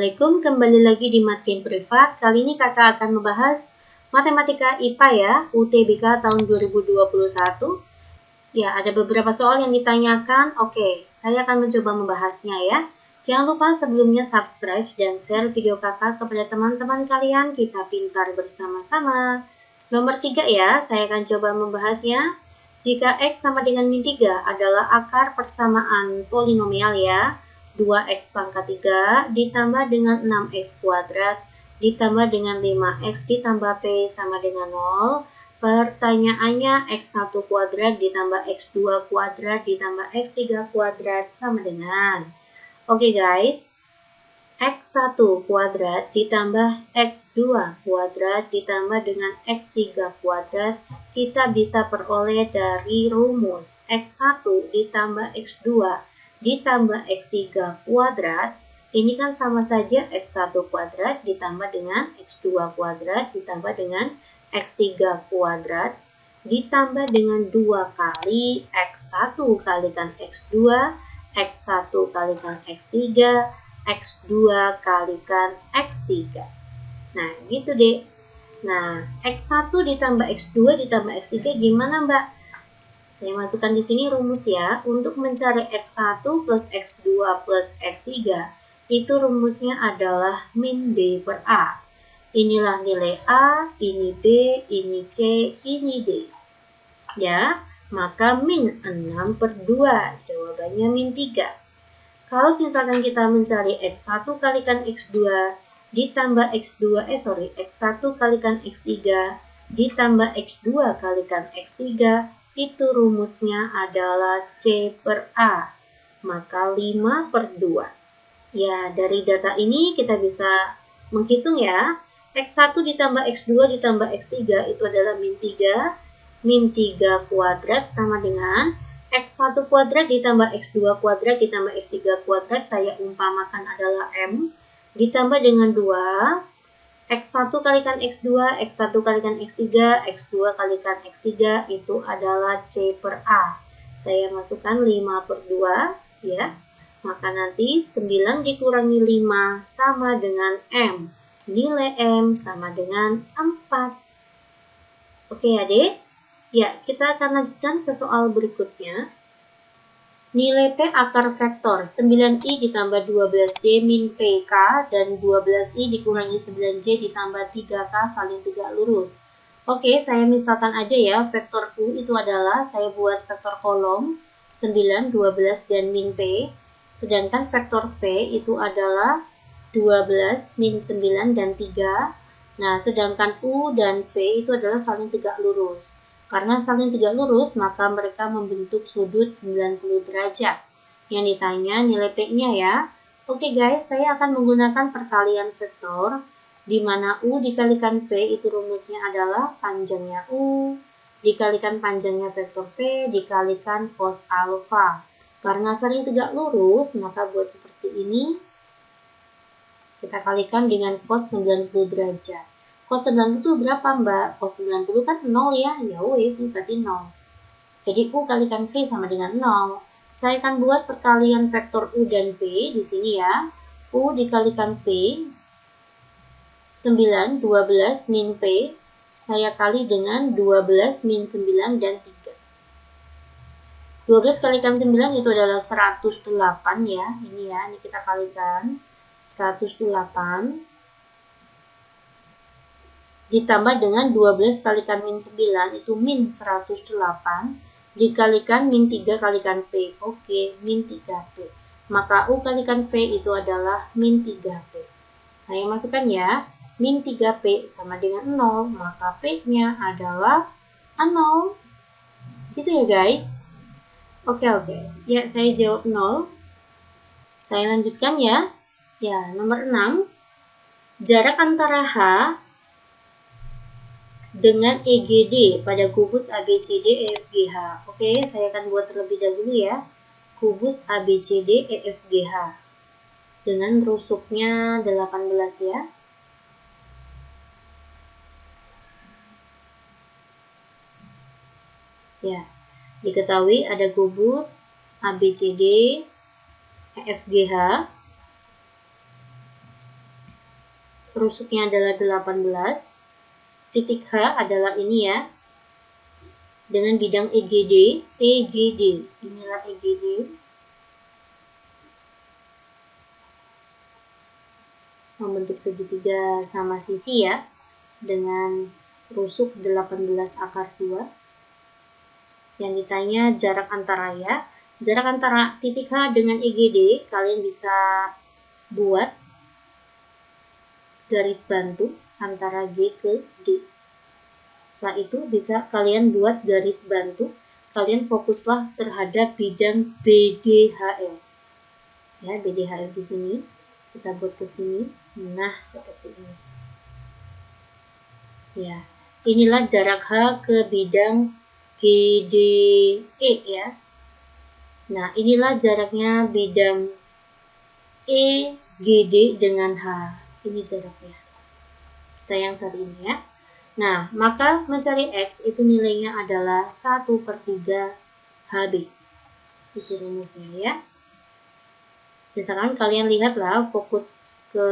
Assalamualaikum, kembali lagi di Matkin Privat. Kali ini kakak akan membahas Matematika IPA ya, UTBK tahun 2021. Ya, ada beberapa soal yang ditanyakan. Oke, saya akan mencoba membahasnya ya. Jangan lupa sebelumnya subscribe dan share video kakak kepada teman-teman kalian. Kita pintar bersama-sama. Nomor 3 ya, saya akan coba membahasnya. Jika X sama dengan min 3 adalah akar persamaan polinomial ya, 2x pangkat 3 ditambah dengan 6x kuadrat ditambah dengan 5x ditambah p sama dengan 0. Pertanyaannya x1 kuadrat ditambah x2 kuadrat ditambah x3 kuadrat sama dengan. Oke guys, x1 kuadrat ditambah x2 kuadrat ditambah dengan x3 kuadrat kita bisa peroleh dari rumus x1 ditambah x2 ditambah x3 kuadrat, ini kan sama saja x1 kuadrat ditambah dengan x2 kuadrat ditambah dengan x3 kuadrat ditambah dengan 2 kali x1 kalikan x2, x1 kalikan x3, x2 kalikan x3. Nah, gitu deh. Nah, x1 ditambah x2 ditambah x3 gimana, Mbak? Saya masukkan di sini rumus ya. Untuk mencari x1 plus x2 plus x3, itu rumusnya adalah min B per A. Inilah nilai A, ini B, ini C, ini D. Ya, maka min 6 per 2. Jawabannya min 3. Kalau misalkan kita mencari x1 kalikan x2 ditambah x1 kalikan x3 ditambah x2 kalikan x3, itu rumusnya adalah C per A, maka 5 per 2. Ya, dari data ini kita bisa menghitung ya, x1 ditambah x2 ditambah x3 itu adalah min 3 kuadrat sama dengan x1 kuadrat ditambah x2 kuadrat ditambah x3 kuadrat, saya umpamakan adalah M, ditambah dengan 2, x1 kalikan x2, x1 kalikan x3, x2 kalikan x3 itu adalah C per A. Saya masukkan 5 per 2 ya. Maka nanti 9 dikurangi 5 sama dengan M. Nilai M sama dengan 4. Oke adik? Ya, kita akan lanjutkan ke soal berikutnya. Nilai P akar vektor 9i ditambah 12j min PK dan 12i dikurangi 9j ditambah 3K saling tegak lurus. Oke, saya misalkan aja ya, vektor U itu adalah, saya buat vektor kolom 9, 12, dan min P. Sedangkan vektor V itu adalah 12, min 9, dan 3. Nah, sedangkan U dan V itu adalah saling tegak lurus. Karena saling tegak lurus, maka mereka membentuk sudut 90 derajat. Yang ditanya nilai P-nya ya. Oke guys, saya akan menggunakan perkalian vektor, di mana U dikalikan V itu rumusnya adalah panjangnya U, dikalikan panjangnya vektor V, dikalikan cos alfa. Karena saling tegak lurus, maka buat seperti ini, kita kalikan dengan cos 90 derajat. Cos 90 itu berapa, Mbak? Cos 90 kan 0 ya. Ya wes, ini berarti 0. Jadi U kalikan V sama dengan 0. Saya akan buat perkalian vektor U dan V di sini ya. U dikalikan V 9, 12, min P. Saya kali dengan 12, min 9, dan 3. 12 kalikan 9 itu adalah 108 ya. Ini ya, ini kita kalikan 108. Ditambah dengan 12 kalikan min 9 itu min 108 dikalikan min 3 kalikan P. Oke, min 3P. Maka U kalikan V itu adalah min 3P. Saya masukkan ya, min 3P sama dengan 0, maka P-nya adalah 0. Gitu ya guys. Oke. Ya, saya jawab 0. Saya lanjutkan ya. Ya, nomor 6. Jarak antara H dengan EGD pada kubus ABCD EFGH. Oke, saya akan buat terlebih dahulu ya. Kubus ABCD EFGH. Dengan rusuknya 18 ya. Ya, diketahui ada kubus ABCD EFGH rusuknya adalah 18. Titik H adalah ini ya, dengan bidang EGD. Inilah EGD. Membentuk segitiga sama sisi ya, dengan rusuk 18 akar 2. Yang ditanya jarak antara ya. Jarak antara titik H dengan EGD, kalian bisa buat garis bantu antara G ke D. Setelah itu bisa kalian buat garis bantu. Kalian fokuslah terhadap bidang BDHF. Ya, BDHF di sini. Kita buat ke sini. Nah, seperti ini. Ya, inilah jarak H ke bidang GDE ya. Nah, inilah jaraknya bidang EGD dengan H. Ini jaraknya. Kita yang cari ini ya. Nah, maka mencari X itu nilainya adalah 1/3 HB. Itu rumusnya ya. Misalkan kalian lihatlah fokus ke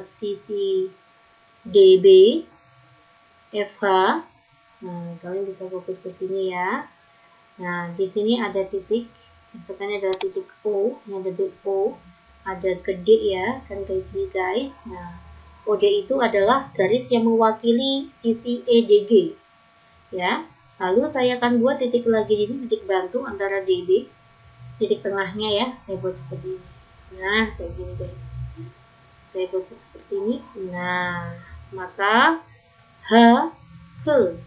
sisi DB, FH. Nah, kalian bisa fokus ke sini ya. Nah, di sini ada titik. Misalkan adalah titik O, ini ada titik O, ada ke D ya, kan kayak gini guys. Nah, OD itu adalah garis yang mewakili sisi EDG ya. Lalu saya akan buat titik lagi di sini, titik bantu antara DB, titik tengahnya ya, saya buat seperti ini. Nah, kayak gini guys. Saya buat seperti ini. Nah, maka H ke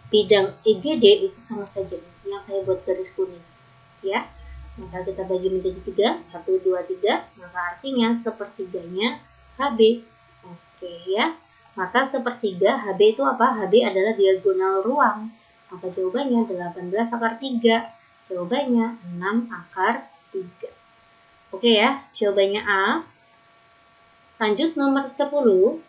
bidang EGD itu sama saja yang saya buat garis kuning ya. Maka kita bagi menjadi 3, 1, 2, 3, maka artinya sepertiganya HB. Oke ya. Maka sepertiga HB itu apa? HB adalah diagonal ruang. Maka jawabannya 18 akar 3. Jawabannya 6 akar 3. Oke ya, jawabannya A. Lanjut nomor 10.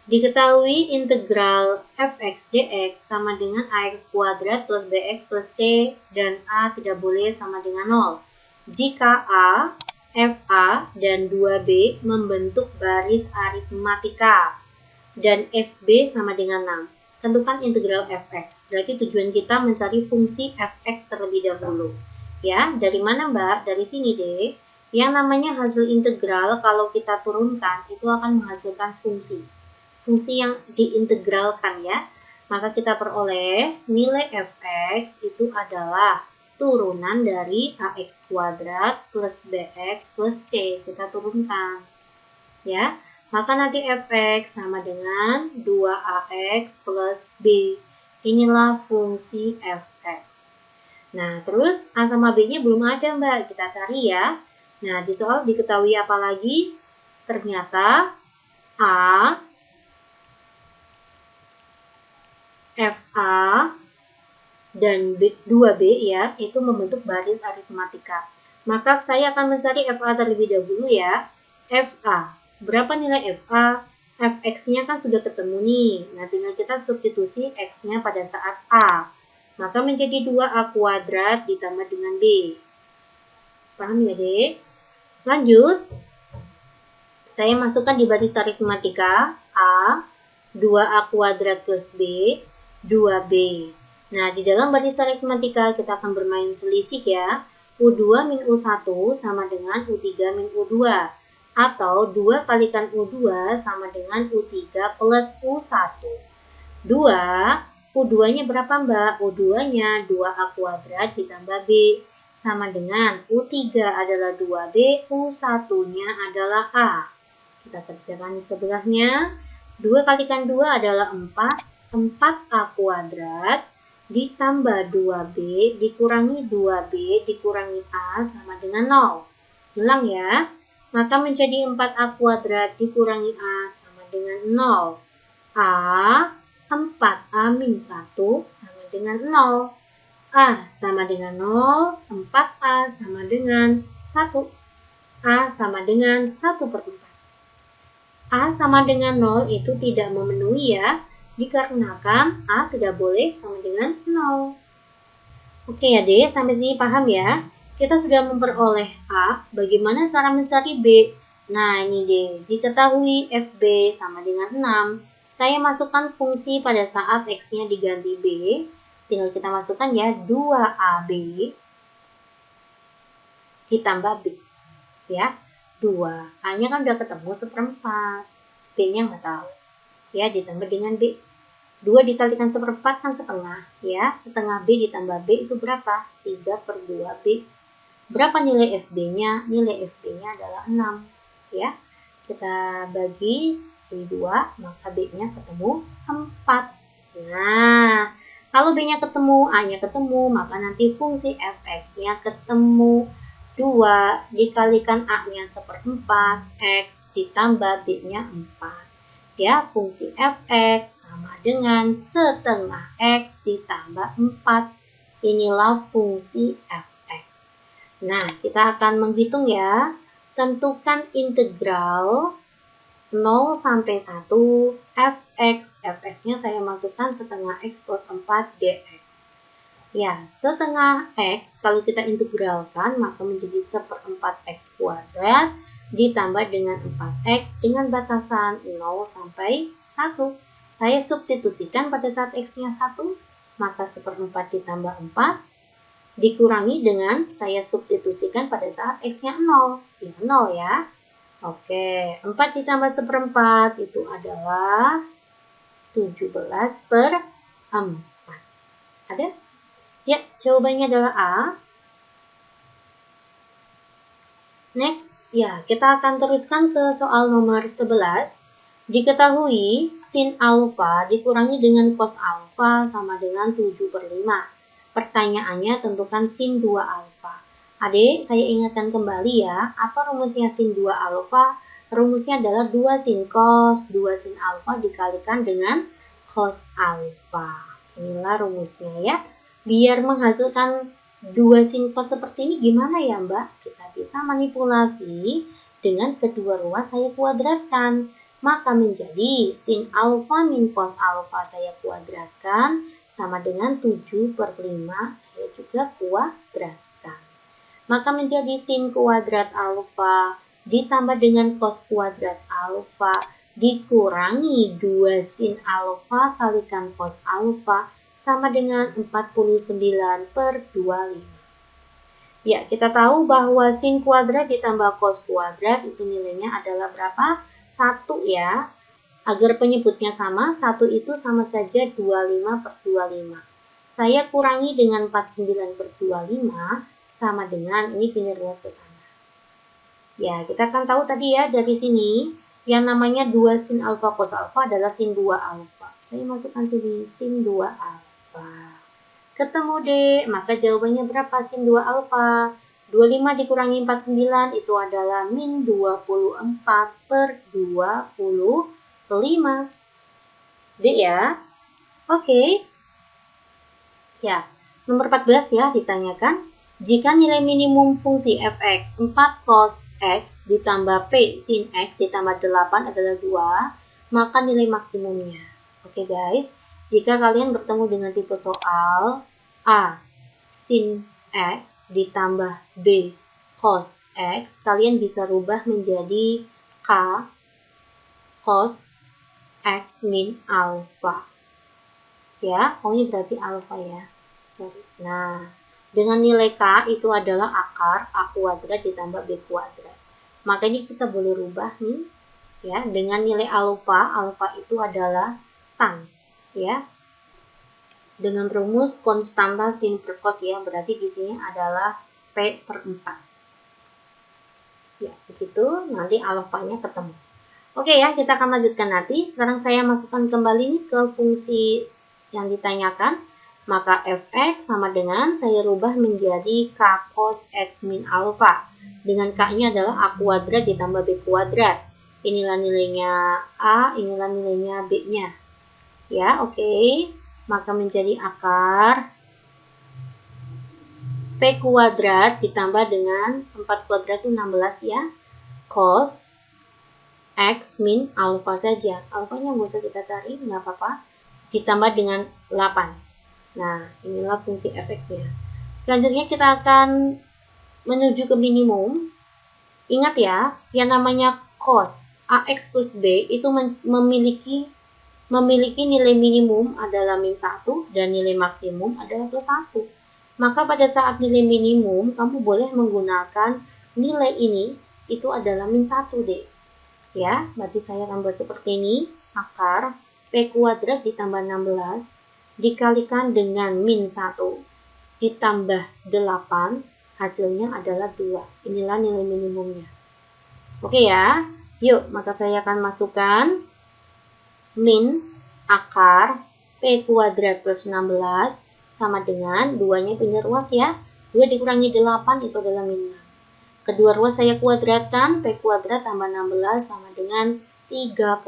Diketahui integral fx dx sama dengan ax kuadrat plus bx plus c dan a tidak boleh sama dengan 0. Jika a, fa, dan 2b membentuk baris aritmatika dan fb sama dengan 6. Tentukan integral fx. Berarti tujuan kita mencari fungsi fx terlebih dahulu. Ya, dari mana Mbak? Dari sini deh. Yang namanya hasil integral kalau kita turunkan itu akan menghasilkan fungsi. Fungsi yang diintegralkan ya, maka kita peroleh nilai fx itu adalah turunan dari ax kuadrat plus bx plus c. Kita turunkan ya, maka nanti fx sama dengan 2ax plus b. Inilah fungsi fx. Nah, terus a sama b nya belum ada Mbak, kita cari ya. Nah, di soal diketahui apa lagi? Ternyata a, FA, dan 2B ya, itu membentuk baris aritmatika. Maka saya akan mencari FA terlebih dahulu ya. FA, berapa nilai FA? Fx-nya kan sudah ketemu nih. Nah, tinggal kita substitusi X-nya pada saat A. Maka menjadi 2A kuadrat ditambah dengan B. Paham ya, Dek? Lanjut. Saya masukkan di baris aritmatika A, 2A kuadrat plus B, 2B. Nah, di dalam baris aritmatika kita akan bermain selisih ya. U2 min U1 sama dengan U3 min U2. Atau 2 kalikan U2 sama dengan U3 plus U1. 2, U2-nya berapa Mbak? U2-nya 2A kuadrat ditambah B. Sama dengan U3 adalah 2B, U1-nya adalah A. Kita kerjakan di sebelahnya. 2 kalikan 2 adalah 4. 4A kuadrat ditambah 2B dikurangi 2B dikurangi A sama dengan 0. Hilang ya. Maka menjadi 4A kuadrat dikurangi A sama dengan 0. A 4A min 1 sama dengan 0. A sama dengan 0. 4A sama dengan 1. A sama dengan 1/4. A sama dengan 0 itu tidak memenuhi ya. Dikarenakan A tidak boleh sama dengan 0. Oke ya Dek, sampai sini paham ya? Kita sudah memperoleh A, bagaimana cara mencari B? Nah, ini D. Diketahui FB sama dengan 6. Saya masukkan fungsi pada saat X-nya diganti B. Tinggal kita masukkan ya 2AB ditambah B. Ya, 2. A-nya kan udah ketemu seperempat. B-nya nggak tahu. Ya, ditambah dengan B. 2 dikalikan seperempat kan setengah. Ya, setengah B ditambah B itu berapa? 3/2B. Berapa nilai FB-nya? Nilai FB-nya adalah 6. Ya, kita bagi jadi 2, maka B-nya ketemu 4. Nah, kalau B-nya ketemu, A-nya ketemu, maka nanti fungsi fx-nya ketemu. 2 dikalikan A-nya seperempat, X ditambah B-nya 4. Ya, fungsi fx sama dengan setengah X ditambah 4. Inilah fungsi fx. Nah, kita akan menghitung ya. Tentukan integral 0 sampai 1 fx. Fx-nya saya masukkan setengah X plus 4 dx. Ya, setengah X kalau kita integralkan maka menjadi seperempat X kuadrat ditambah dengan 4X dengan batasan 0 sampai 1. Saya substitusikan pada saat X-nya 1, maka seperempat ditambah 4 dikurangi dengan saya substitusikan pada saat X-nya 0. Ya, 0 ya. Oke, 4 ditambah seperempat itu adalah 17/4. Ada? Ya, jawabannya adalah A. Next, ya, kita akan teruskan ke soal nomor 11. Diketahui sin alfa dikurangi dengan cos alfa sama dengan 7/5. Pertanyaannya tentukan sin 2 alfa. Adik, saya ingatkan kembali ya, apa rumusnya sin 2 alfa? Rumusnya adalah 2 sin cos, 2 sin alfa dikalikan dengan cos alfa. Inilah rumusnya ya. Biar menghasilkan 2 sin cos seperti ini gimana ya Mbak? Kita bisa manipulasi dengan kedua ruas saya kuadratkan. Maka menjadi sin alfa min cos alfa saya kuadratkan sama dengan 7/5 saya juga kuadratkan. Maka menjadi sin kuadrat alfa ditambah dengan cos kuadrat alfa dikurangi 2 sin alfa kalikan cos alfa sama dengan 49/25. Ya, kita tahu bahwa sin kuadrat ditambah cos kuadrat itu nilainya adalah berapa? 1 ya. Agar penyebutnya sama, 1 itu sama saja 25/25. Saya kurangi dengan 49/25 sama dengan, ini pindah ruas ke sana. Ya, kita kan tahu tadi ya dari sini, yang namanya 2 sin alfa cos alfa adalah sin 2 alfa. Saya masukkan sini sin 2 alfa. Ketemu D, maka jawabannya berapa sin 2 alfa? 25 dikurangi 49 itu adalah min 24/25. D ya. Oke. Ya, nomor 14 ya ditanyakan. Jika nilai minimum fungsi fx 4 cos x ditambah p sin x ditambah 8 adalah 2, maka nilai maksimumnya. Oke guys. Jika kalian bertemu dengan tipe soal A sin X ditambah B cos X, kalian bisa rubah menjadi K cos X min alpha. Ya, oh ini berarti alpha ya. Sorry. Nah, dengan nilai K itu adalah akar A kuadrat ditambah B kuadrat. Maka ini kita boleh rubah nih. Ya, dengan nilai alpha, alpha itu adalah tan. Ya, dengan rumus konstanta sin per cos ya, berarti di sini adalah P/4. Ya, begitu, nanti alfanya ketemu. Oke ya, kita akan lanjutkan nanti. Sekarang saya masukkan kembali ke fungsi yang ditanyakan. Maka fx sama dengan saya rubah menjadi k cos x min alfa. Dengan k-nya adalah a kuadrat ditambah b kuadrat. Inilah nilainya a, inilah nilainya b-nya. Ya, oke. Maka menjadi akar P kuadrat ditambah dengan 4 kuadrat itu 16 ya. Cos X min alfa saja. Alfanya nggak usah kita cari, nggak apa-apa. Ditambah dengan 8. Nah, inilah fungsi fx ya. Selanjutnya kita akan menuju ke minimum. Ingat ya, yang namanya cos AX plus B itu memiliki nilai minimum adalah min 1 dan nilai maksimum adalah plus 1. Maka pada saat nilai minimum, kamu boleh menggunakan nilai ini, itu adalah min 1 deh. Ya, berarti saya akan buat seperti ini. Akar P kuadrat ditambah 16 dikalikan dengan min 1 ditambah 8, hasilnya adalah 2. Inilah nilai minimumnya. Oke ya, yuk maka saya akan masukkan min akar P kuadrat plus 16 sama dengan 2-nya pindah ruas ya. 2 dikurangi 8 itu adalah min 6. Kedua ruas saya kuadratkan, P kuadrat tambah 16 sama dengan 36.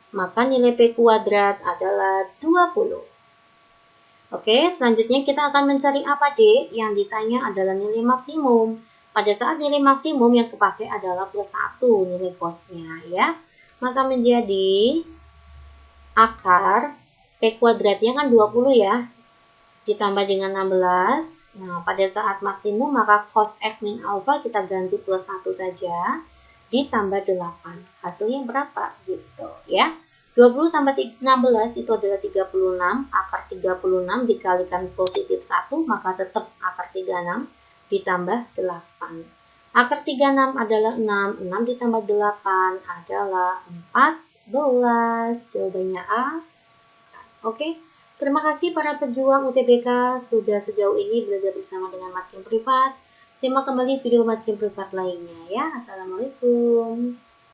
Maka nilai P kuadrat adalah 20. Oke, selanjutnya kita akan mencari apa D? Yang ditanya adalah nilai maksimum. Pada saat nilai maksimum yang kepakai adalah plus 1 nilai cosnya ya. Maka menjadi akar P kuadratnya kan 20 ya. Ditambah dengan 16. Nah, pada saat maksimum maka cos X min alpha kita ganti plus 1 saja. Ditambah 8. Hasilnya berapa? Gitu ya. 20 tambah 16 itu adalah 36. Akar 36 dikalikan positif 1 maka tetap akar 36 ditambah 8. Akar 36 adalah 6. 6 ditambah 8 adalah 14. Jawabannya A. Oke. Terima kasih para pejuang UTBK sudah sejauh ini belajar bersama dengan Matkim Privat. Simak kembali video Matkim Privat lainnya ya. Assalamualaikum.